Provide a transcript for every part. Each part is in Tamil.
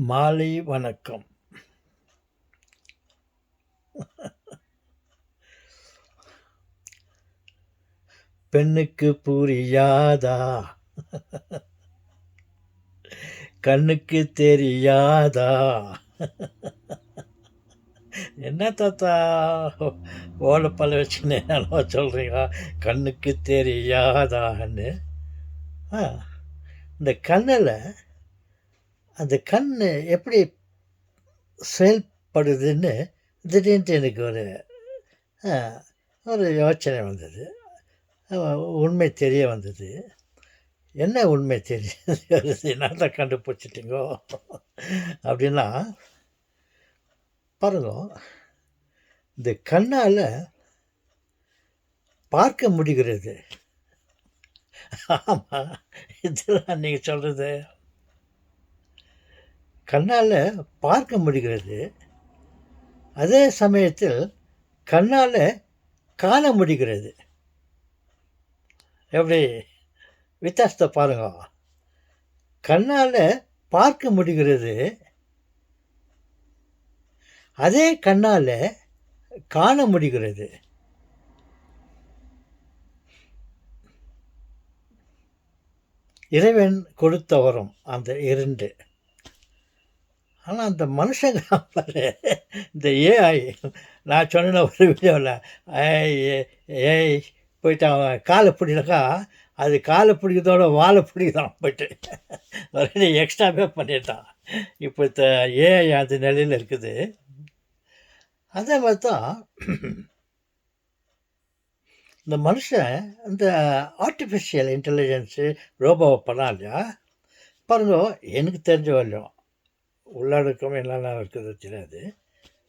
மாலை வணக்கம். பெண்ணுக்கு புரியாதா, கண்ணுக்கு தெரியாதா? என்ன தாத்தா ஓலப்பல்ல வச்சுன்னு என்னவோ சொல்கிறீங்க, கண்ணுக்கு தெரியாதான்னு. இந்த கண்ணில் அந்த கண் எப்படி செயல்படுதுன்னு திடீர்னு எனக்கு ஒரு யோசனை வந்தது. உண்மை தெரிய வந்தது. என்ன உண்மை தெரிய வருது, நான் தான் கண்டுபிடிச்சிட்டிங்கோ அப்படின்னா பாருங்க, இந்த கண்ணால் பார்க்க முடிகிறது. ஆமாம், இதெல்லாம் நீங்கள் சொல்கிறது. கண்ணால் பார்க்க முடிகிறது, அதே சமயத்தில் கண்ணால் காண முடிகிறது. எப்படி வித்தியாசத்தை பாருங்க. கண்ணால் பார்க்க முடிகிறது, அதே கண்ணால் காண முடிகிறது. இறைவன் கொடுத்த வரம் அந்த இரண்டு. ஆனால் அந்த மனுஷங்க இந்த ஏஐ, நான் சொன்ன ஒரு வீடியோவில் ஏஐ போயிட்டு அவன் காலை பிடினாக்கா அது காலை பிடிக்கிறதோட வாழை பிடிக்கிறான் போயிட்டு ஒரு எக்ஸ்ட்ராவே பண்ணிட்டான். இப்போ ஏஐ அந்த நிலையில் இருக்குது. அதே மாதிரி தான் இந்த மனுஷன் இந்த ஆர்டிஃபிஷியல் இன்டெலிஜென்ஸு ரோபோவை பண்ணா இல்லையா பாருங்க. எனக்கு தெரிஞ்ச வரலையும் உள்ளடக்கம் என்னென்ன இருக்குது தெரியாது.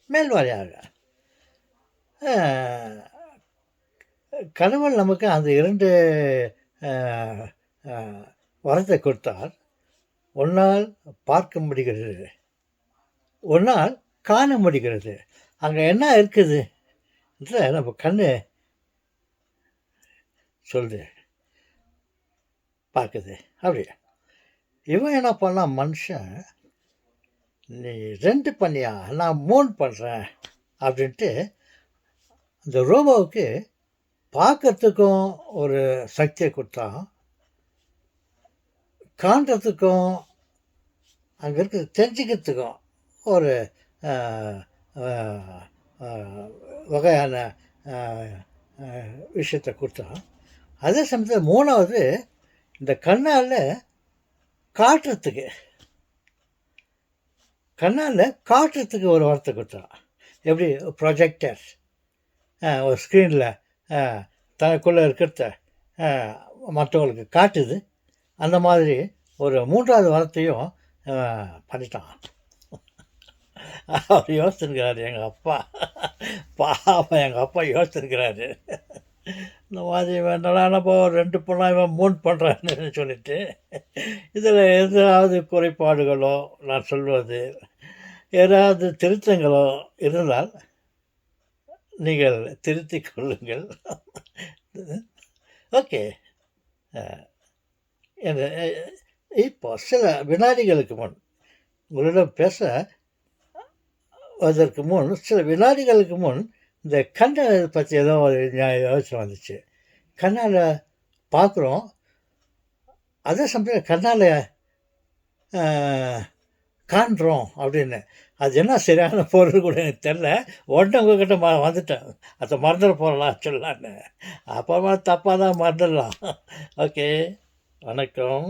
மேல்வாரியாக கடவுள் நமக்கு அந்த இரண்டு வரத்தை கொடுத்தால், ஒன்றால் பார்க்க முடிகிறது, ஒன்றால் காண முடிகிறது. அங்கே என்ன இருக்குது நம்ம கண்ணு சொல்லுது, பார்க்குது. அப்படி இவன் என்ன பண்ணால், மனுஷன் நீ 2 பண்ணியா, நான் 3 பண்ணுறேன் அப்படின்ட்டு அந்த ரோபோவுக்கு பார்க்கறதுக்கும் ஒரு சக்தியை கொடுத்தான், காண்றதுக்கும் அங்கே இருக்கிற தெரிஞ்சுக்கிறதுக்கும் ஒரு வகையான விஷயத்தை கொடுத்தான். அதே சமயத்தில் 3வது இந்த கண்ணால் காட்டுறதுக்கு ஒரு வார்த்தை கொடுத்தான். எப்படி ப்ரொஜெக்டர் ஒரு ஸ்க்ரீனில் தனக்குள்ளே இருக்கிறத மற்றவங்களுக்கு காட்டுது, அந்த மாதிரி ஒரு 3வது வார்த்தையும் பண்ணிட்டான். அவர் யோசிச்சுருக்கிறாரு, எங்கள் அப்பா பாவம், எங்கள் அப்பா யோசிச்சுருக்கிறாரு. இந்த மாதிரி வேண்டாம்ப்போ 2 பண்ணால் இவன் 3 பண்ணுறான்னு சொல்லிட்டு. இதில் ஏதாவது குறைபாடுகளோ நான் சொல்வது ஏதாவது திருத்தங்களோ இருந்தால் நீங்கள் திருத்திக் கொள்ளுங்கள். ஓகே. இப்போ சில வினாடிகளுக்கு முன் உங்களிடம் பேசுவதற்கு முன் சில வினாடிகளுக்கு முன் இந்த கண்ணை பற்றி ஏதோ ஒரு யோசனை வந்துச்சு. கண்ணால் பார்க்குறோம், அதே சமயத்தில் கண்ணால் காண்றோம் அப்படின்னு. அது என்ன சரியான பொருள் கூட எனக்கு தெரில. உடனே உங்கள்கிட்ட வந்துட்டேன், அதை மறந்துட போகலாம் சொல்லலான்னு. அப்புறமா தப்பாக தான் மறந்துடலாம். ஓகே, வணக்கம்.